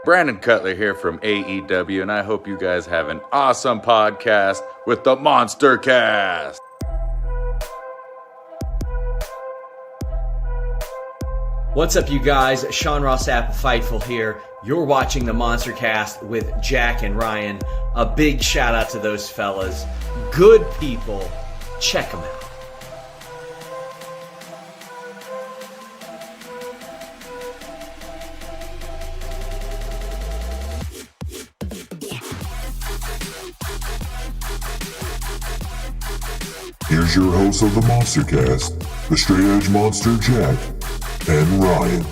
Brandon Cutler here from AEW, and I hope you guys have an awesome podcast with the MonsterCast. What's up, you guys? Sean Ross Sapp, Fightful here. You're watching the MonsterCast with Jack and Ryan. A big shout out to those fellas. Good people. Check them out. Here's your host of the MonsterCast, the Straight Edge Monster, Jack and Ryan.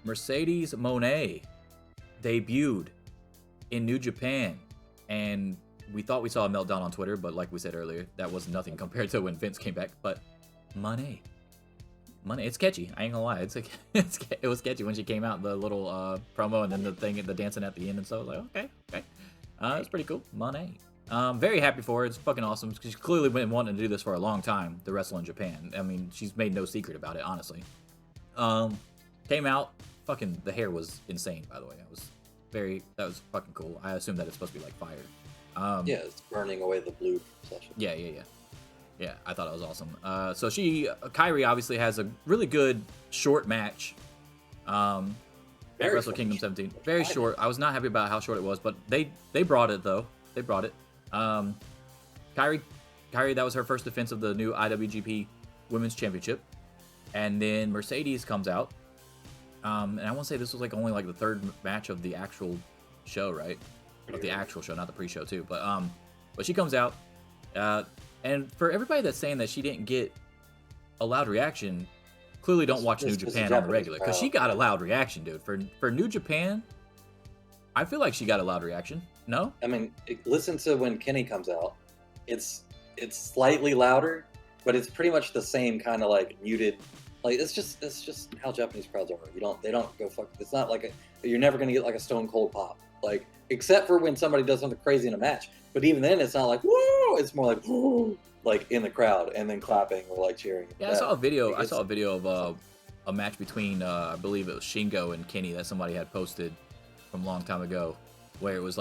Mercedes Mone debuted in New Japan, and we thought we saw a meltdown on Twitter, but like we said earlier, that was nothing compared to when Vince came back. But Mone, it's catchy. I ain't gonna lie, it was catchy when she came out, the little promo, and then the dancing at the end, and so I was like, okay, it's pretty cool. Mone. Very happy for her. It's fucking awesome. She's clearly been wanting to do this for a long time, to wrestle in Japan. I mean, she's made no secret about it, honestly. Came out, fucking, the hair was insane, by the way. That was fucking cool. I assume that it's supposed to be like fire. Yeah, it's burning away the blue section. Yeah, I thought it was awesome. So Kairi obviously has a really good short match. Wrestle Kingdom 17. Very short. I was not happy about how short it was, but they brought it, though. They brought it. Kairi, that was her first defense of the new IWGP Women's Championship. And then Mercedes comes out. And I want to say this was only the third match of the actual show, right? Of the actual show, not the pre-show too. But she comes out. And for everybody that's saying that she didn't get a loud reaction, clearly don't watch New Japan on the regular. Because she got a loud reaction, dude. For New Japan, I feel like she got a loud reaction. No? I mean, listen to when Kenny comes out. It's slightly louder, but it's pretty much the same kind of muted. It's just how Japanese crowds are. They don't go fuck. It's not you're never gonna get a Stone Cold pop. Except for when somebody does something crazy in a match. But even then, it's not whoa. It's more whoa, in the crowd and then clapping or cheering. Yeah, I saw a video. I saw a video of a match between I believe it was Shingo and Kenny that somebody had posted from a long time ago, where it was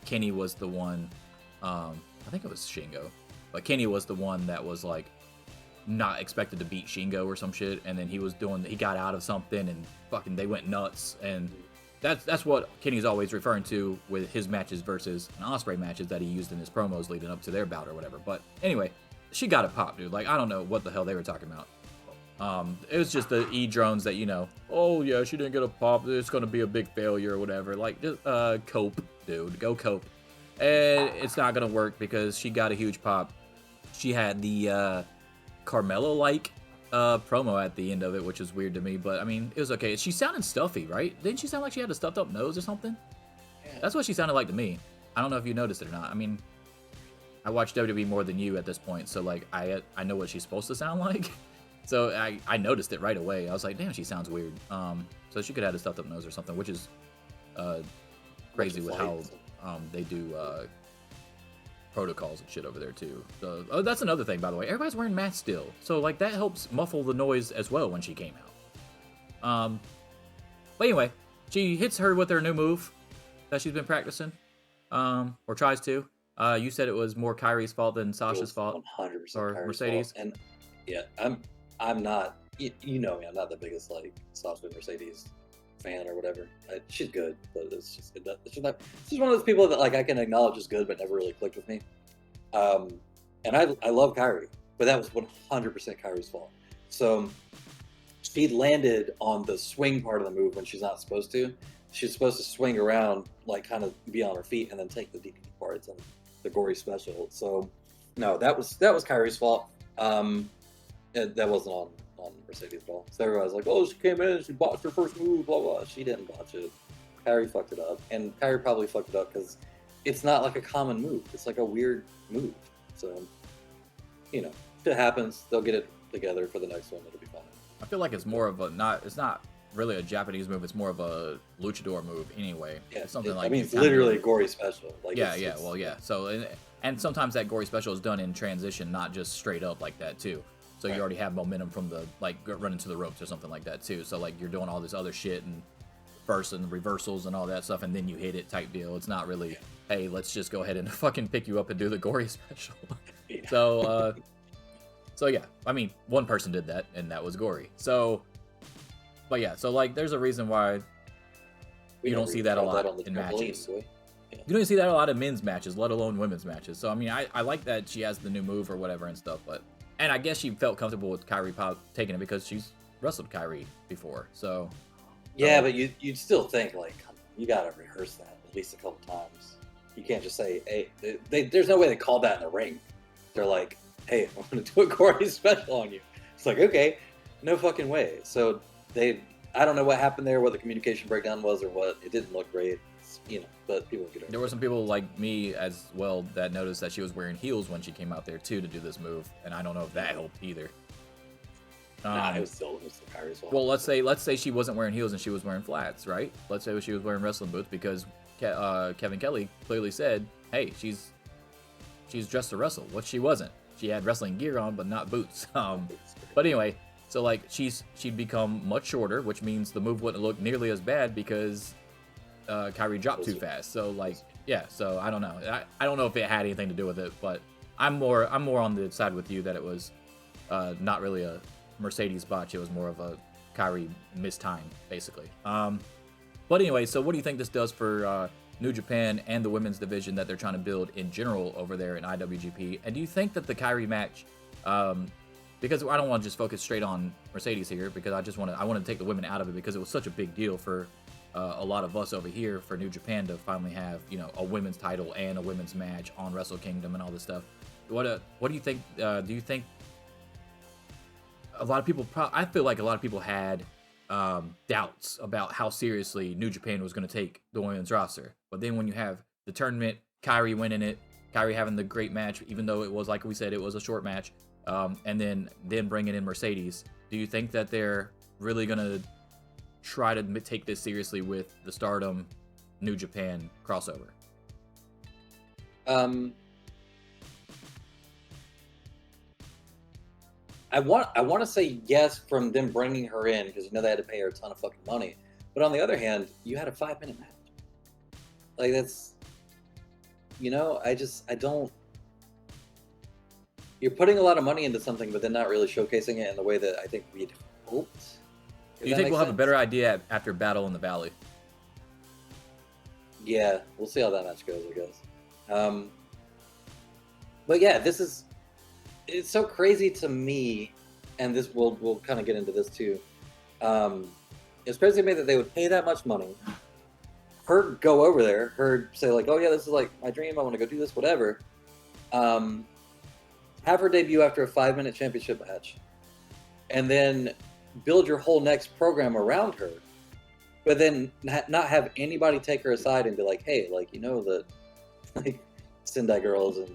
Kenny was the one, I think it was Shingo, but Kenny was the one that was not expected to beat Shingo or some shit, and then he got out of something and fucking they went nuts, and that's what Kenny's always referring to with his matches versus an Ospreay matches that he used in his promos leading up to their bout or whatever. But anyway, she got a pop, dude. I don't know what the hell they were talking about. It was just the E-drones that, oh yeah, she didn't get a pop, it's gonna be a big failure or whatever. Just cope, dude, go cope. And it's not gonna work because she got a huge pop. She had the Carmella promo at the end of it, which is weird to me, but I mean, it was okay. She sounded stuffy, right? Didn't she sound like she had a stuffed up nose or something? Yeah. That's what she sounded like to me. I don't know if you noticed it or not. I mean, I watch WWE more than you at this point, so I know what she's supposed to sound like. So I noticed it right away. I was like, damn, she sounds weird. So she could have had a stuffed up nose or something, which is crazy with how they do protocols and shit over there too. So that's another thing, by the way. Everybody's wearing masks still, so that helps muffle the noise as well when she came out. But anyway, she hits her with her new move that she's been practicing, or tries to. You said it was more Kairi's fault than Sasha's fault, 100% or Kairi's Mercedes. Fault. And yeah, I'm not. You know me. I'm not the biggest Sasha Mercedes fan or whatever. She's good, but it's just she's one of those people that I can acknowledge is good, but never really clicked with me. And I love Kairi, but that was 100% Kairi's fault. So she landed on the swing part of the move when she's not supposed to. She's supposed to swing around, kind of be on her feet, and then take the DDT parts and the gory special. So no, that was Kairi's fault. That wasn't on Mercedes' ball. So everybody's like, oh, she came in, she botched her first move, blah, blah. She didn't botch it. Kairi fucked it up. And Kairi probably fucked it up because it's not a common move. It's a weird move. So, if it happens, they'll get it together for the next one. It'll be fine. I feel like it's more of it's not really a Japanese move. It's more of a luchador move anyway. Yeah, it's something it's literally a gory special. So, and sometimes that gory special is done in transition, not just straight up like that too. So you already have momentum from the like running to the ropes or something like that too. So like you're doing all this other shit and first and reversals and all that stuff, and then you hit it type deal. It's not really, hey, let's just go ahead and fucking pick you up and do the gory special. Yeah. So yeah, I mean, one person did that, and that was gory. So, but yeah, so like, there's a reason why you don't see that a lot in matches. Yeah. You don't see that a lot in men's matches, let alone women's matches. So I mean, I like that she has the new move or whatever and stuff, and I guess she felt comfortable with Kyrie Pop taking it because she's wrestled Kyrie before. So yeah, but you'd still think like, come on, you gotta rehearse that at least a couple times. You can't just say, hey, there's no way they called that in the ring. They're like, hey, I'm gonna do a gory special on you. It's like, okay, no fucking way. So I don't know what happened there, what the communication breakdown was or what. It didn't look great, but people get over it. There were some people like me as well that noticed that she was wearing heels when she came out there too to do this move, and I don't know if that helped either. Nah, it was still Kyrie's fault. Well, let's say she wasn't wearing heels and she was wearing flats, right? Let's say she was wearing wrestling boots because Kevin Kelly clearly said, hey, she's dressed to wrestle, which she wasn't. She had wrestling gear on, but not boots. But anyway, so like she'd become much shorter, which means the move wouldn't look nearly as bad because Kyrie dropped too fast. So like, yeah. So I don't know. I don't know if it had anything to do with it, but I'm more on the side with you that it was not really a Mercedes botch. It was more of a Kyrie mistime, basically. But anyway, so what do you think this does for New Japan and the women's division that they're trying to build in general over there in IWGP? And do you think that the Kyrie match, because I don't want to just focus straight on Mercedes here, because I want to take the women out of it because it was such a big deal for a lot of us over here for New Japan to finally have, you know, a women's title and a women's match on Wrestle Kingdom and all this stuff. What do you think? Do you think a lot of people? I feel like a lot of people had doubts about how seriously New Japan was going to take the women's roster. But then when you have the tournament, Kyrie winning it, Kyrie having the great match, even though it was, like we said, it was a short match, and then bringing in Mercedes, do you think that they're really going to try to take this seriously with the Stardom New Japan crossover? I want to say yes from them bringing her in because they had to pay her a ton of fucking money. But on the other hand, you had a 5-minute match. Like that's, I don't. You're putting a lot of money into something, but then not really showcasing it in the way that I think we'd hoped. Do you think we'll have a better idea after Battle in the Valley? Yeah, we'll see how that match goes, I guess. But yeah, it's so crazy to me, and this we'll kind of get into this too. It's crazy to me that they would pay that much money, her go over there, her say like, oh yeah, this is like my dream, I want to go do this, whatever. Have her debut after a 5-minute championship match, and then build your whole next program around her, but then not have anybody take her aside and be like, hey, like, that like Sendai Girls and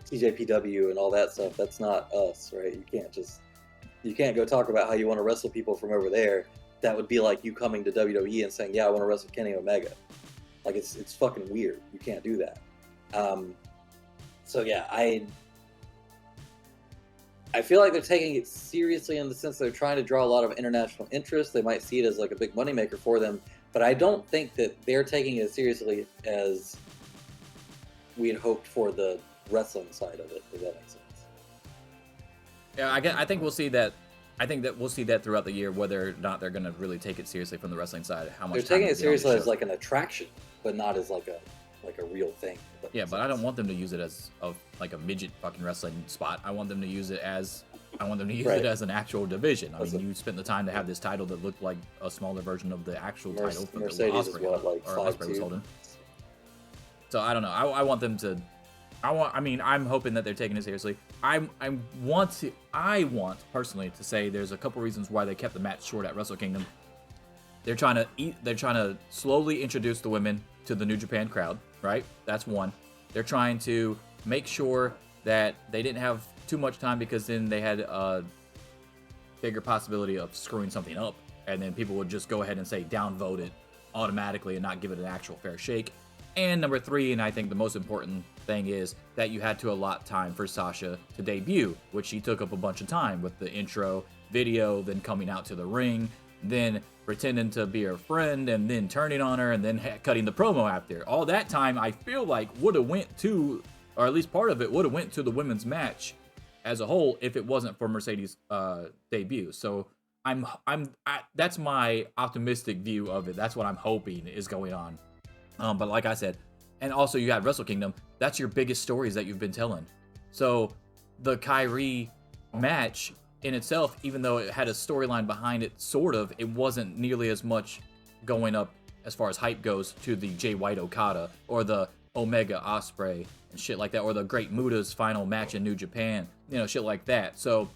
NJPW and all that stuff, that's not us, right? You can't go talk about how you want to wrestle people from over there. That would be like you coming to WWE and saying, yeah, I want to wrestle Kenny Omega. Like it's fucking weird. You can't do that. So yeah, I feel like they're taking it seriously in the sense they're trying to draw a lot of international interest. They might see it as like a big moneymaker for them, but I don't think that they're taking it as seriously as we had hoped for the wrestling side of it, if that makes sense. Yeah, I think we'll see that. I think that we'll see that throughout the year, whether or not they're going to really take it seriously from the wrestling side. How much they're taking it seriously as like an attraction, but not as like a real thing. Yeah, but I don't want them to use it as like a midget fucking wrestling spot. I want them to use it as it as an actual division. I mean, you spent the time to have this title that looked like a smaller version of the actual title that Mercedes is what, like Ospreay was holding. So I don't know. I want them to. I'm hoping that they're taking it seriously. I want personally to say there's a couple reasons why they kept the match short at Wrestle Kingdom. They're trying to slowly introduce the women to the New Japan crowd, right? That's one. They're trying to make sure that they didn't have too much time because then they had a bigger possibility of screwing something up, and then people would just go ahead and say downvote it automatically and not give it an actual fair shake. And number three, and I think the most important thing is that you had to allot time for Sasha to debut, which she took up a bunch of time with the intro video, then coming out to the ring, then pretending to be her friend, and then turning on her, and then cutting the promo after. All that time, I feel like would have went to, or at least part of it would have went to the women's match as a whole if it wasn't for Mercedes' debut. So that's my optimistic view of it. That's what I'm hoping is going on. But like I said, and also you had Wrestle Kingdom. That's your biggest stories that you've been telling. So the Kyrie match in itself, even though it had a storyline behind it, sort of, it wasn't nearly as much going up as far as hype goes to the Jay White Okada or the Omega Ospreay and shit like that, or the Great Muta's final match in New Japan, shit like that. So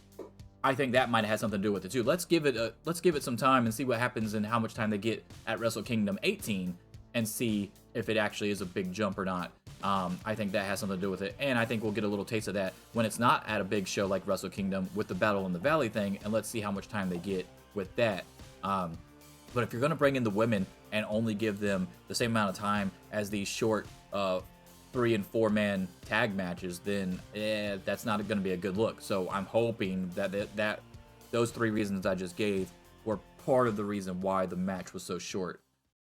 I think that might have had something to do with it too. Let's give it some time and see what happens and how much time they get at Wrestle Kingdom 18 and see if it actually is a big jump or not. I think that has something to do with it, and I think we'll get a little taste of that when it's not at a big show like Wrestle Kingdom with the Battle in the Valley thing, and let's see how much time they get with that. But if you're going to bring in the women and only give them the same amount of time as these short 3 and 4 man tag matches, then that's not going to be a good look. So I'm hoping that those 3 reasons I just gave were part of the reason why the match was so short.